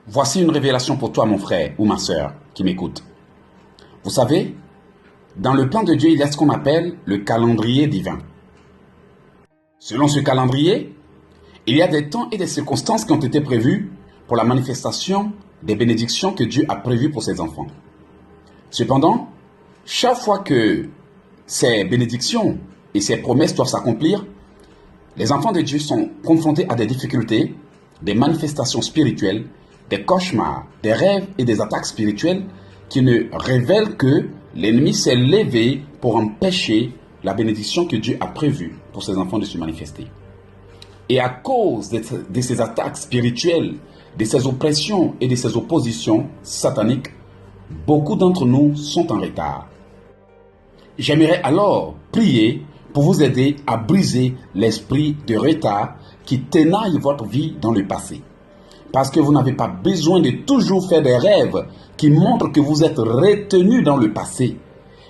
Voici une révélation pour toi, mon frère ou ma sœur qui m'écoute. Vous savez, dans le plan de Dieu, il y a ce qu'on appelle le calendrier divin. Selon ce calendrier, il y a des temps et des circonstances qui ont été prévus pour la manifestation des bénédictions que Dieu a prévues pour ses enfants. Cependant, chaque fois que ces bénédictions et ces promesses doivent s'accomplir, les enfants de Dieu sont confrontés à des difficultés, des manifestations spirituelles, des cauchemars, des rêves et des attaques spirituelles qui ne révèlent que l'ennemi s'est levé pour empêcher la bénédiction que Dieu a prévue pour ses enfants de se manifester. Et à cause de ces attaques spirituelles, de ces oppressions et de ces oppositions sataniques, beaucoup d'entre nous sont en retard. J'aimerais alors prier pour vous aider à briser l'esprit de retard qui tenaille votre vie dans le passé. Parce que vous n'avez pas besoin de toujours faire des rêves qui montrent que vous êtes retenu dans le passé.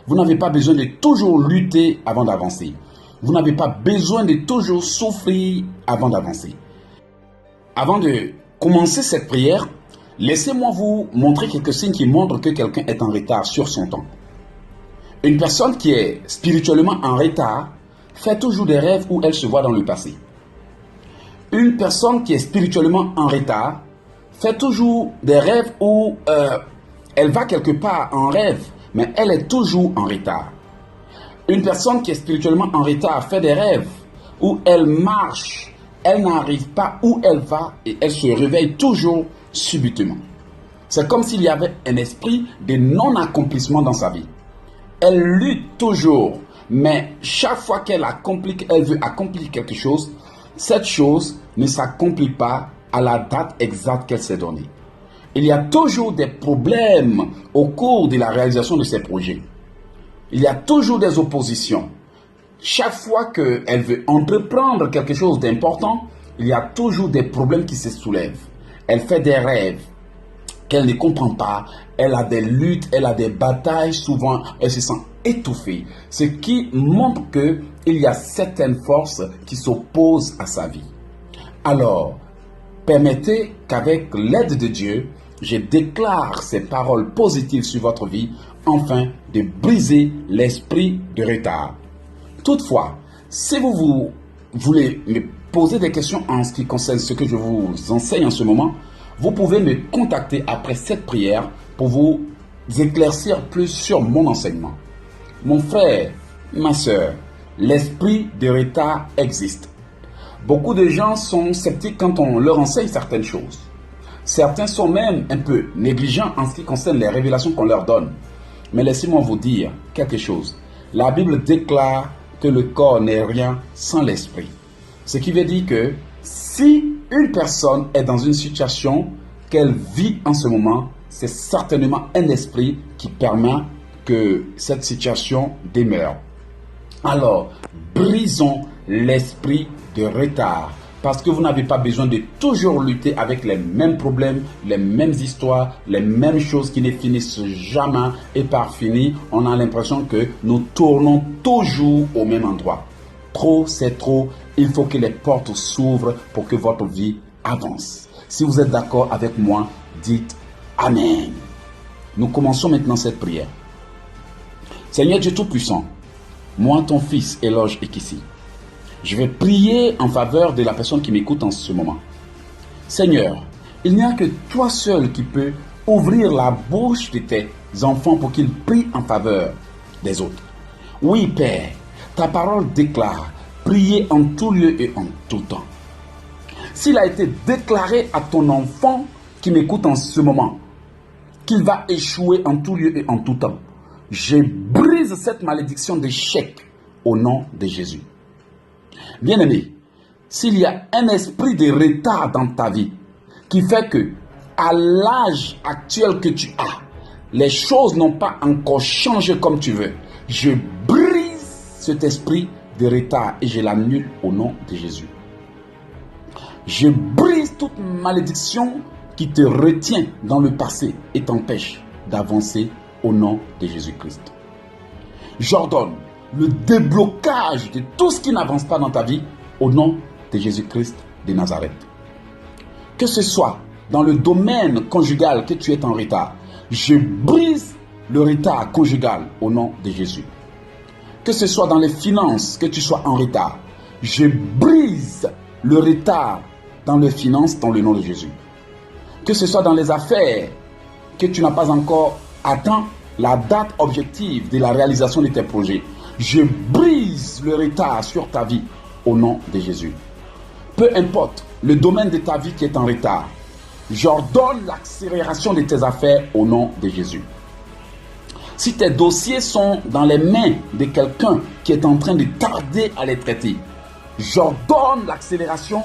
Vous n'avez pas besoin de toujours lutter avant d'avancer. Vous n'avez pas besoin de toujours souffrir avant d'avancer. Avant de commencer cette prière, laissez-moi vous montrer quelques signes qui montrent que quelqu'un est en retard sur son temps. Une personne qui est spirituellement en retard fait toujours des rêves où elle se voit dans le passé. Une personne qui est spirituellement en retard fait toujours des rêves où elle va quelque part en rêve, mais elle est toujours en retard. Une personne qui est spirituellement en retard fait des rêves où elle marche, elle n'arrive pas où elle va et elle se réveille toujours subitement. C'est comme s'il y avait un esprit de non-accomplissement dans sa vie. Elle lutte toujours, mais chaque fois qu'elle veut accomplir quelque chose, cette chose ne s'accomplit pas à la date exacte qu'elle s'est donnée. Il y a toujours des problèmes au cours de la réalisation de ces projets. Il y a toujours des oppositions. Chaque fois qu'elle veut entreprendre quelque chose d'important, il y a toujours des problèmes qui se soulèvent. Elle fait des rêves qu'elle ne comprend pas. Elle a des luttes, elle a des batailles. Souvent, elle se sent étouffée. Ce qui montre qu'il y a certaines forces qui s'opposent à sa vie. Alors, permettez qu'avec l'aide de Dieu, je déclare ces paroles positives sur votre vie, afin de briser l'esprit de retard. Toutefois, si vous voulez me poser des questions en ce qui concerne ce que je vous enseigne en ce moment, vous pouvez me contacter après cette prière pour vous éclaircir plus sur mon enseignement. Mon frère, ma soeur, l'esprit de retard existe. Beaucoup de gens sont sceptiques quand on leur enseigne certaines choses. Certains sont même un peu négligents en ce qui concerne les révélations qu'on leur donne. Mais laissez-moi vous dire quelque chose. La Bible déclare que le corps n'est rien sans l'esprit. Ce qui veut dire que si une personne est dans une situation qu'elle vit en ce moment, c'est certainement un esprit qui permet que cette situation demeure. Alors, brisons l'esprit de retard. Parce que vous n'avez pas besoin de toujours lutter avec les mêmes problèmes, les mêmes histoires, les mêmes choses qui ne finissent jamais. Et par fini, on a l'impression que nous tournons toujours au même endroit. Trop, c'est trop. Il faut que les portes s'ouvrent pour que votre vie avance. Si vous êtes d'accord avec moi, dites Amen. Nous commençons maintenant cette prière. Seigneur Dieu Tout-Puissant, moi ton fils Éloge Ekissi, je vais prier en faveur de la personne qui m'écoute en ce moment. Seigneur, il n'y a que toi seul qui peux ouvrir la bouche de tes enfants pour qu'ils prient en faveur des autres. Oui, Père, ta parole déclare, priez en tout lieu et en tout temps. S'il a été déclaré à ton enfant qui m'écoute en ce moment, qu'il va échouer en tout lieu et en tout temps, je brise cette malédiction d'échec au nom de Jésus. Bien-aimé, s'il y a un esprit de retard dans ta vie qui fait que, à l'âge actuel que tu as, les choses n'ont pas encore changé comme tu veux, je brise cet esprit de retard et je l'annule au nom de Jésus. Je brise toute malédiction qui te retient dans le passé et t'empêche d'avancer au nom de Jésus-Christ. J'ordonne le déblocage de tout ce qui n'avance pas dans ta vie au nom de Jésus-Christ de Nazareth. Que ce soit dans le domaine conjugal que tu es en retard, je brise le retard conjugal au nom de Jésus. Que ce soit dans les finances que tu sois en retard, je brise le retard dans les finances dans le nom de Jésus. Que ce soit dans les affaires que tu n'as pas encore atteint la date objective de la réalisation de tes projets, je brise le retard sur ta vie au nom de Jésus. Peu importe le domaine de ta vie qui est en retard, j'ordonne l'accélération de tes affaires au nom de Jésus. Si tes dossiers sont dans les mains de quelqu'un qui est en train de tarder à les traiter, j'ordonne l'accélération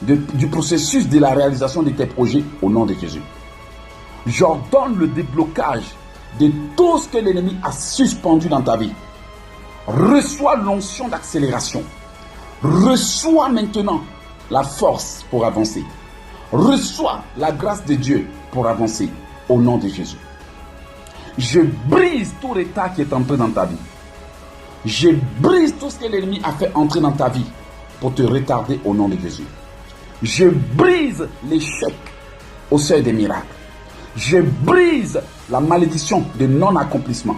du processus de la réalisation de tes projets au nom de Jésus. J'ordonne le déblocage de tout ce que l'ennemi a suspendu dans ta vie. Reçois l'onction d'accélération. Reçois maintenant la force pour avancer. Reçois la grâce de Dieu pour avancer au nom de Jésus. Je brise tout retard qui est entré dans ta vie. Je brise tout ce que l'ennemi a fait entrer dans ta vie pour te retarder au nom de Jésus. Je brise l'échec au seuil des miracles. Je brise la malédiction de non-accomplissement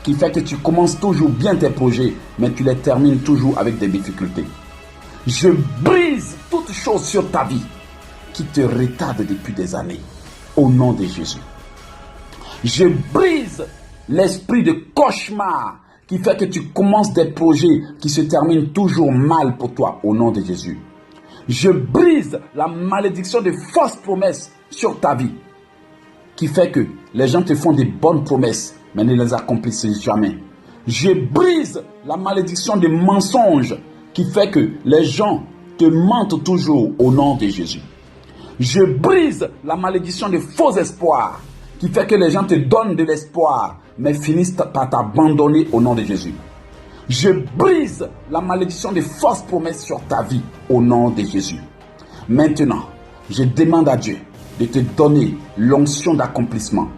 qui fait que tu commences toujours bien tes projets, mais tu les termines toujours avec des difficultés. Je brise toute chose sur ta vie qui te retarde depuis des années au nom de Jésus. Je brise l'esprit de cauchemar qui fait que tu commences des projets qui se terminent toujours mal pour toi au nom de Jésus. Je brise la malédiction de fausses promesses sur ta vie qui fait que les gens te font des bonnes promesses mais ne les accomplissent jamais. Je brise la malédiction des mensonges qui fait que les gens te mentent toujours au nom de Jésus. Je brise la malédiction des faux espoirs qui fait que les gens te donnent de l'espoir, mais finissent par t'abandonner au nom de Jésus. Je brise la malédiction des fausses promesses sur ta vie au nom de Jésus. Maintenant, je demande à Dieu de te donner l'onction d'accomplissement,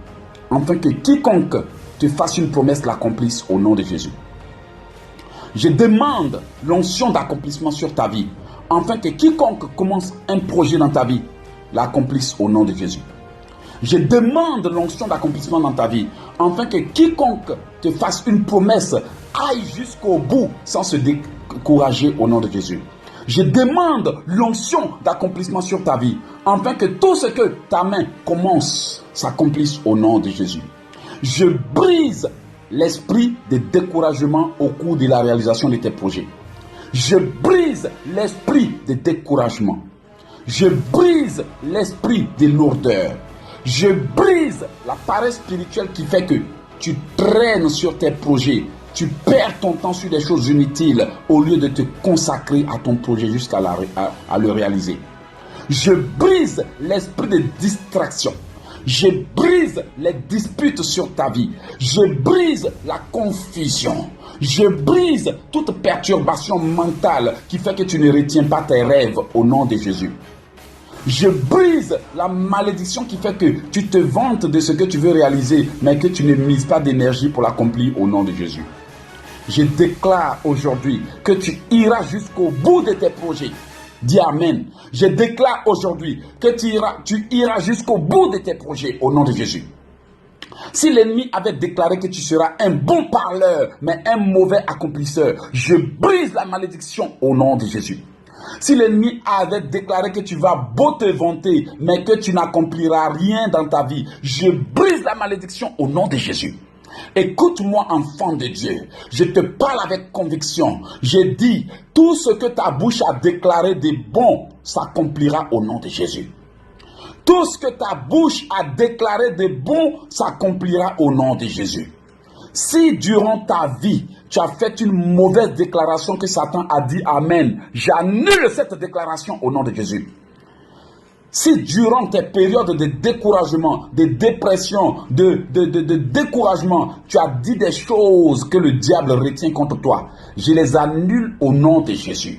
afin que quiconque te fasse une promesse l'accomplisse au nom de Jésus. Je demande l'onction d'accomplissement sur ta vie, afin que quiconque commence un projet dans ta vie l'accomplisse au nom de Jésus. Je demande l'onction d'accomplissement dans ta vie, afin que quiconque te fasse une promesse aille jusqu'au bout sans se décourager au nom de Jésus. Je demande l'onction d'accomplissement sur ta vie, afin que tout ce que ta main commence s'accomplisse au nom de Jésus. Je brise l'esprit de découragement au cours de la réalisation de tes projets. Je brise l'esprit de découragement. Je brise l'esprit de lourdeur. Je brise la paresse spirituelle qui fait que tu traînes sur tes projets. Tu perds ton temps sur des choses inutiles au lieu de te consacrer à ton projet jusqu'à le réaliser. Je brise l'esprit de distraction. Je brise les disputes sur ta vie. Je brise la confusion. Je brise toute perturbation mentale qui fait que tu ne retiens pas tes rêves au nom de Jésus. Je brise la malédiction qui fait que tu te vantes de ce que tu veux réaliser, mais que tu ne mises pas d'énergie pour l'accomplir au nom de Jésus. Je déclare aujourd'hui que tu iras jusqu'au bout de tes projets. Dis Amen. Je déclare aujourd'hui que tu iras jusqu'au bout de tes projets au nom de Jésus. Si l'ennemi avait déclaré que tu seras un bon parleur, mais un mauvais accomplisseur, je brise la malédiction au nom de Jésus. Si l'ennemi avait déclaré que tu vas beau te vanter, mais que tu n'accompliras rien dans ta vie, je brise la malédiction au nom de Jésus. Écoute-moi, enfant de Dieu, je te parle avec conviction. Je dis, tout ce que ta bouche a déclaré de bon s'accomplira au nom de Jésus. Tout ce que ta bouche a déclaré de bon s'accomplira au nom de Jésus. Si durant ta vie, tu as fait une mauvaise déclaration que Satan a dit Amen, j'annule cette déclaration au nom de Jésus. Si durant tes périodes de découragement, de dépression, de découragement, tu as dit des choses que le diable retient contre toi, je les annule au nom de Jésus.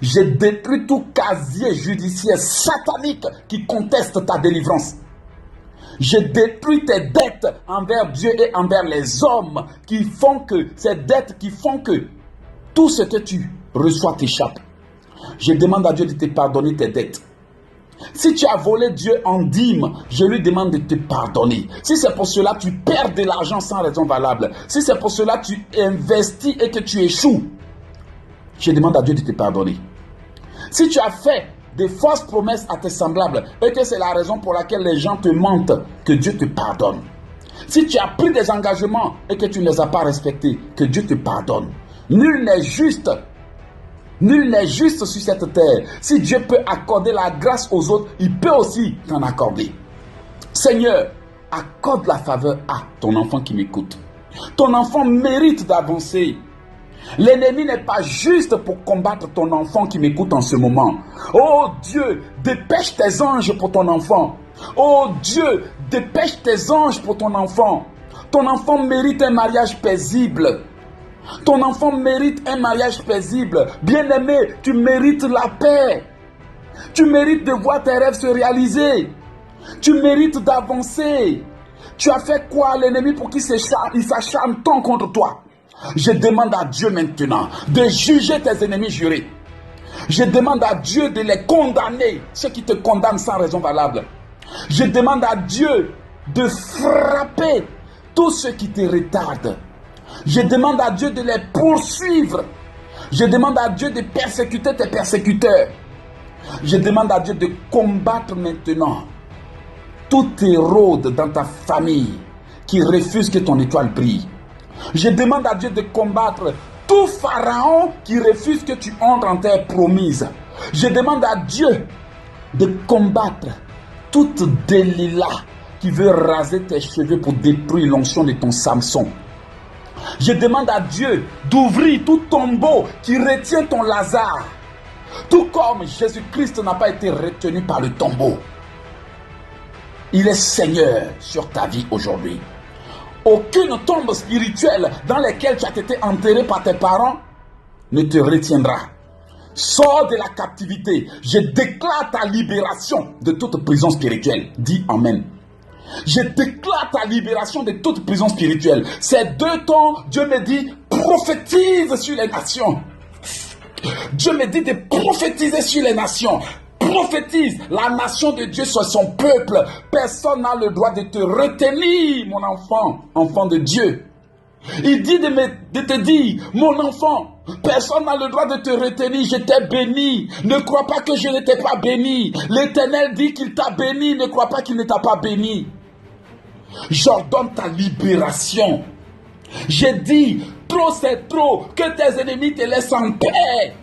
Je détruis tout casier judiciaire satanique qui conteste ta délivrance. Je détruis tes dettes envers Dieu et envers les hommes qui font que, ces dettes qui font que tout ce que tu reçois t'échappe. Je demande à Dieu de te pardonner tes dettes. Si tu as volé Dieu en dîme, je lui demande de te pardonner. Si c'est pour cela que tu perds de l'argent sans raison valable, si c'est pour cela que tu investis et que tu échoues, je demande à Dieu de te pardonner. Si tu as fait des fausses promesses à tes semblables et que c'est la raison pour laquelle les gens te mentent, que Dieu te pardonne. Si tu as pris des engagements et que tu ne les as pas respectés, que Dieu te pardonne. Nul n'est juste. Nul n'est juste sur cette terre. Si Dieu peut accorder la grâce aux autres, il peut aussi t'en accorder. Seigneur, accorde la faveur à ton enfant qui m'écoute. Ton enfant mérite d'avancer. L'ennemi n'est pas juste pour combattre ton enfant qui m'écoute en ce moment. Oh Dieu, dépêche tes anges pour ton enfant. Oh Dieu, dépêche tes anges pour ton enfant. Ton enfant mérite un mariage paisible. Ton enfant mérite un mariage paisible. Bien-aimé, tu mérites la paix. Tu mérites de voir tes rêves se réaliser. Tu mérites d'avancer. Tu as fait quoi à l'ennemi pour qu'il s'acharne tant contre toi? Je demande à Dieu maintenant de juger tes ennemis jurés. Je demande à Dieu de les condamner, ceux qui te condamnent sans raison valable. Je demande à Dieu de frapper tous ceux qui te retardent. Je demande à Dieu de les poursuivre. Je demande à Dieu de persécuter tes persécuteurs. Je demande à Dieu de combattre maintenant tout érode dans ta famille qui refuse que ton étoile brille. Je demande à Dieu de combattre tout pharaon qui refuse que tu entres en terre promise. Je demande à Dieu de combattre toute Delilah qui veut raser tes cheveux pour détruire l'onction de ton Samson. Je demande à Dieu d'ouvrir tout tombeau qui retient ton Lazare. Tout comme Jésus-Christ n'a pas été retenu par le tombeau. Il est Seigneur sur ta vie aujourd'hui. Aucune tombe spirituelle dans laquelle tu as été enterré par tes parents ne te retiendra. Sors de la captivité. Je déclare ta libération de toute prison spirituelle. Dis Amen. Je déclare ta libération de toute prison spirituelle. Ces 2 temps, Dieu me dit, prophétise sur les nations. Dieu me dit de prophétiser sur les nations. Prophétise, la nation de Dieu soit son peuple. Personne n'a le droit de te retenir, mon enfant, enfant de Dieu. Il dit de te dire, mon enfant, personne n'a le droit de te retenir, je t'ai béni. Ne crois pas que je ne t'ai pas béni. L'Éternel dit qu'il t'a béni, ne crois pas qu'il ne t'a pas béni. J'ordonne ta libération. J'ai dit, trop c'est trop, que tes ennemis te laissent en paix.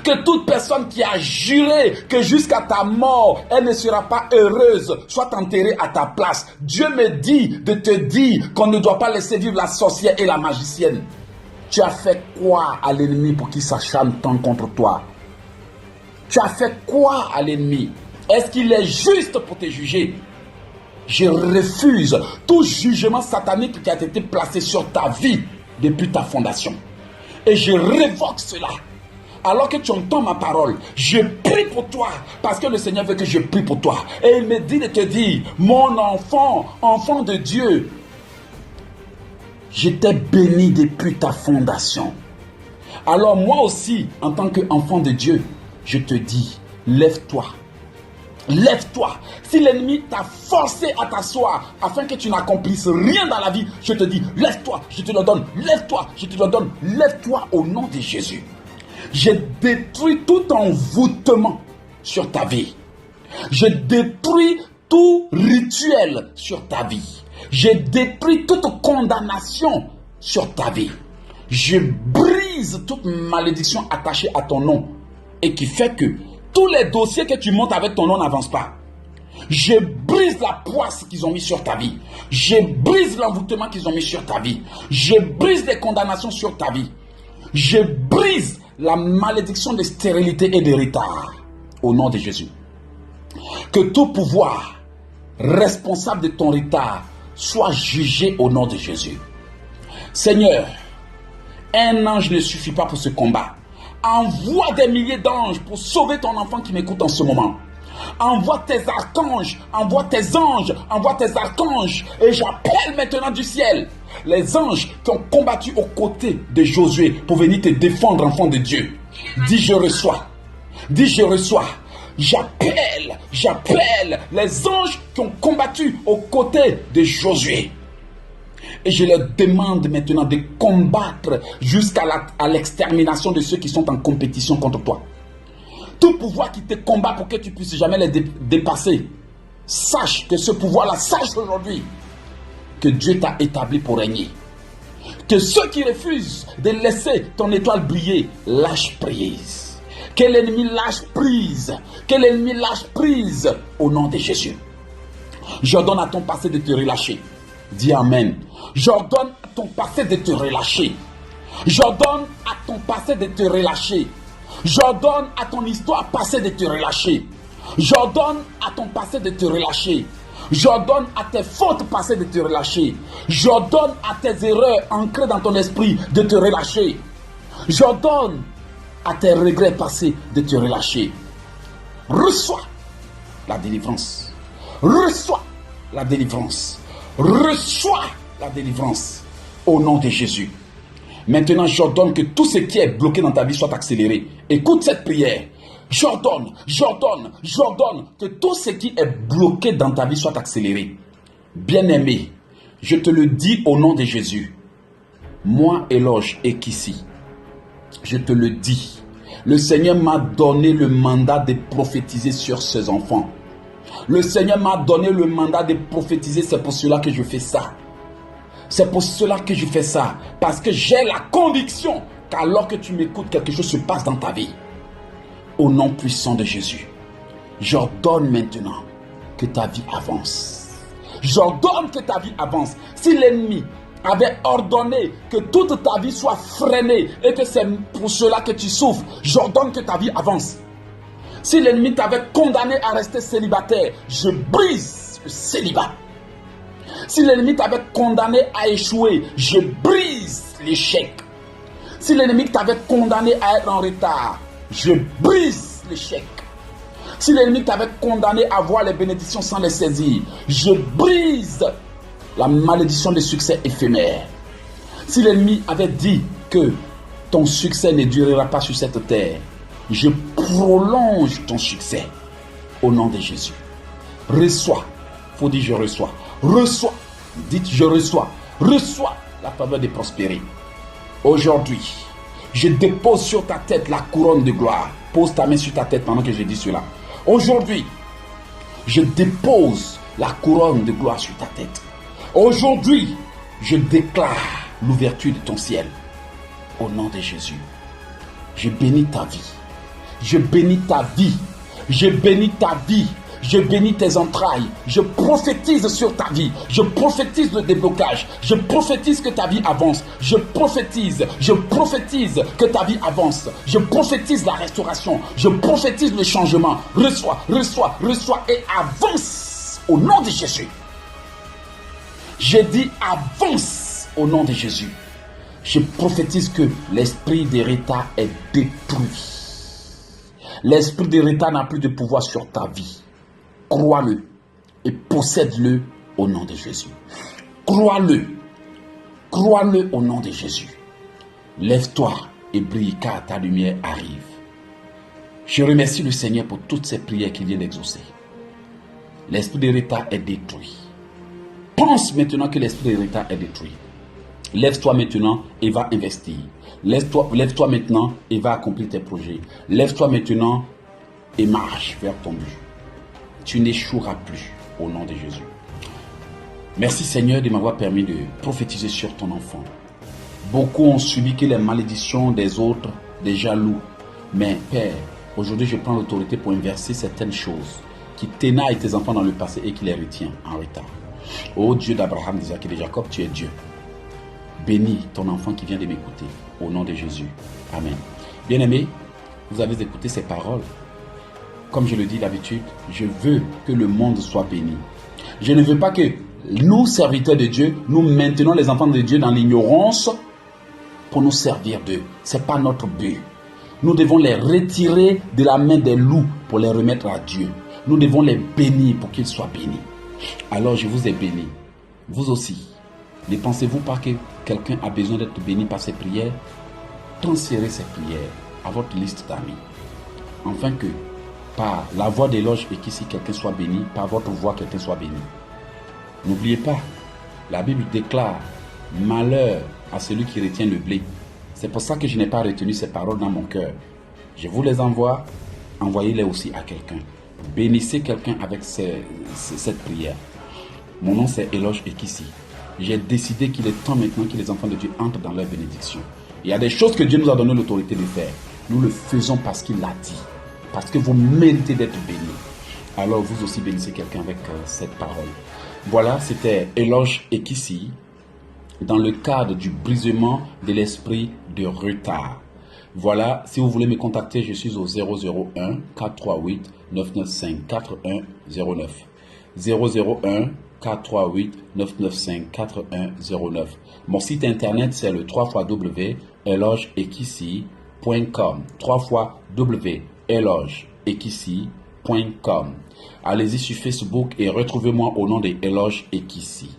Que toute personne qui a juré que jusqu'à ta mort, elle ne sera pas heureuse, soit enterrée à ta place. Dieu me dit de te dire qu'on ne doit pas laisser vivre la sorcière et la magicienne. Tu as fait quoi à l'ennemi pour qu'il s'acharne tant contre toi? Tu as fait quoi à l'ennemi? Est-ce qu'il est juste pour te juger? Je refuse tout jugement satanique qui a été placé sur ta vie depuis ta fondation. Et je révoque cela. Alors que tu entends ma parole, je prie pour toi parce que le Seigneur veut que je prie pour toi. Et il me dit de te dire, mon enfant, enfant de Dieu, je t'ai béni depuis ta fondation. Alors moi aussi, en tant qu'enfant de Dieu, je te dis, lève-toi. Lève-toi. Si l'ennemi t'a forcé à t'asseoir afin que tu n'accomplisses rien dans la vie, je te dis, lève-toi, je te le donne. Lève-toi, je te le donne. Lève-toi au nom de Jésus. Je détruis tout envoûtement sur ta vie. Je détruis tout rituel sur ta vie. Je détruis toute condamnation sur ta vie. Je brise toute malédiction attachée à ton nom et qui fait que tous les dossiers que tu montes avec ton nom n'avancent pas. Je brise la poisse qu'ils ont mis sur ta vie. Je brise l'envoûtement qu'ils ont mis sur ta vie. Je brise les condamnations sur ta vie. Je brise la malédiction de stérilité et de retard au nom de Jésus. Que tout pouvoir responsable de ton retard soit jugé au nom de Jésus. Seigneur, un ange ne suffit pas pour ce combat. Envoie des milliers d'anges pour sauver ton enfant qui m'écoute en ce moment. Envoie tes archanges, envoie tes anges, envoie tes archanges. Et j'appelle maintenant du ciel les anges qui ont combattu aux côtés de Josué pour venir te défendre, enfant de Dieu. Dis je reçois. Dis je reçois. J'appelle les anges qui ont combattu aux côtés de Josué. Et je leur demande maintenant de combattre jusqu'à l'extermination de ceux qui sont en compétition contre toi. Tout pouvoir qui te combat pour que tu puisses jamais les dépasser, sache que ce pouvoir-là, sache aujourd'hui que Dieu t'a établi pour régner. Que ceux qui refusent de laisser ton étoile briller, lâche prise. Que l'ennemi lâche prise. Que l'ennemi lâche prise au nom de Jésus. J'ordonne à ton passé de te relâcher. Dis Amen. J'ordonne à ton passé de te relâcher. J'ordonne à ton passé de te relâcher. J'ordonne à ton histoire passée de te relâcher. J'ordonne à ton passé de te relâcher. J'ordonne à tes fautes passées de te relâcher. J'ordonne à tes erreurs ancrées dans ton esprit de te relâcher. J'ordonne à tes regrets passés de te relâcher. Reçois la délivrance. Reçois la délivrance. Reçois la délivrance au nom de Jésus. Maintenant, j'ordonne que tout ce qui est bloqué dans ta vie soit accéléré. Écoute cette prière. J'ordonne que tout ce qui est bloqué dans ta vie soit accéléré. Bien-aimé, je te le dis au nom de Jésus. Moi, Éloge Ekissi, je te le dis. Le Seigneur m'a donné le mandat de prophétiser sur ses enfants. Le Seigneur m'a donné le mandat de prophétiser, c'est pour cela que je fais ça. C'est pour cela que je fais ça. Parce que j'ai la conviction qu'alors que tu m'écoutes, quelque chose se passe dans ta vie. Au nom puissant de Jésus, j'ordonne maintenant que ta vie avance. J'ordonne que ta vie avance. Si l'ennemi avait ordonné que toute ta vie soit freinée et que c'est pour cela que tu souffres, j'ordonne que ta vie avance. Si l'ennemi t'avait condamné à rester célibataire, je brise le célibat. Si l'ennemi t'avait condamné à échouer, je brise l'échec. Si l'ennemi t'avait condamné à être en retard, je brise l'échec. Si l'ennemi t'avait condamné à voir les bénédictions sans les saisir, je brise la malédiction des succès éphémères. Si l'ennemi avait dit que ton succès ne durera pas sur cette terre, je prolonge ton succès au nom de Jésus. Reçois. Faut dire je reçois. Reçois. Dites je reçois. Reçois la faveur de prospérer. Aujourd'hui, je dépose sur ta tête la couronne de gloire. Pose ta main sur ta tête pendant que je dis cela. Aujourd'hui, je dépose la couronne de gloire sur ta tête. Aujourd'hui, je déclare l'ouverture de ton ciel. Au nom de Jésus, je bénis ta vie. Je bénis ta vie. Je bénis ta vie. Je bénis tes entrailles. Je prophétise sur ta vie. Je prophétise le déblocage. Je prophétise que ta vie avance. Je prophétise que ta vie avance. Je prophétise la restauration. Je prophétise le changement. Reçois et avance au nom de Jésus. J'ai dit avance au nom de Jésus. Je prophétise que l'esprit de retard est détruit. L'esprit de retard n'a plus de pouvoir sur ta vie. Crois-le et possède-le au nom de Jésus. Crois-le au nom de Jésus. Lève-toi et brille car ta lumière arrive. Je remercie le Seigneur pour toutes ces prières qu'il vient d'exaucer. L'esprit de retard est détruit. Pense maintenant que l'esprit de retard est détruit. Lève-toi maintenant et va investir. Lève-toi maintenant et va accomplir tes projets. Lève-toi maintenant et marche vers ton but. Tu n'échoueras plus au nom de Jésus. Merci Seigneur de m'avoir permis de prophétiser sur ton enfant. Beaucoup ont subi que les malédictions des autres, des jaloux. Mais Père, aujourd'hui je prends l'autorité pour inverser certaines choses qui tenaillent tes enfants dans le passé et qui les retient en retard. Ô Dieu d'Abraham, d'Isaac et de Jacob, tu es Dieu. Bénis ton enfant qui vient de m'écouter au nom de Jésus. Amen. Bien-aimés, vous avez écouté ces paroles. Comme je le dis d'habitude, je veux que le monde soit béni. Je ne veux pas que nous, serviteurs de Dieu, nous maintenons les enfants de Dieu dans l'ignorance pour nous servir d'eux. Ce n'est pas notre but. Nous devons les retirer de la main des loups pour les remettre à Dieu. Nous devons les bénir pour qu'ils soient bénis. Alors je vous ai béni. Vous aussi. Ne pensez-vous pas que quelqu'un a besoin d'être béni par ses prières? Transférez ces prières à votre liste d'amis. Afin que par la voix d'Éloge et qu'ici quelqu'un soit béni, par votre voix quelqu'un soit béni. N'oubliez pas, la Bible déclare malheur à celui qui retient le blé. C'est pour ça que je n'ai pas retenu ces paroles dans mon cœur. Je vous les envoie, envoyez-les aussi à quelqu'un. Bénissez quelqu'un avec cette prière. Mon nom c'est Éloge Ekissi. J'ai décidé qu'il est temps maintenant que les enfants de Dieu entrent dans leur bénédiction. Il y a des choses que Dieu nous a donné l'autorité de faire. Nous le faisons parce qu'il l'a dit. Parce que vous méritez d'être bénis. Alors vous aussi bénissez quelqu'un avec cette parole. Voilà, c'était Éloge Ekissi dans le cadre du brisement de l'esprit de retard. Voilà, si vous voulez me contacter, je suis au 001 438 995 4109. 001 438 995 4109. Mon site internet c'est le www.elogeekissi.com. 3www.elogeekissi.com. Allez-y sur Facebook et retrouvez-moi au nom de Éloge Ekissi.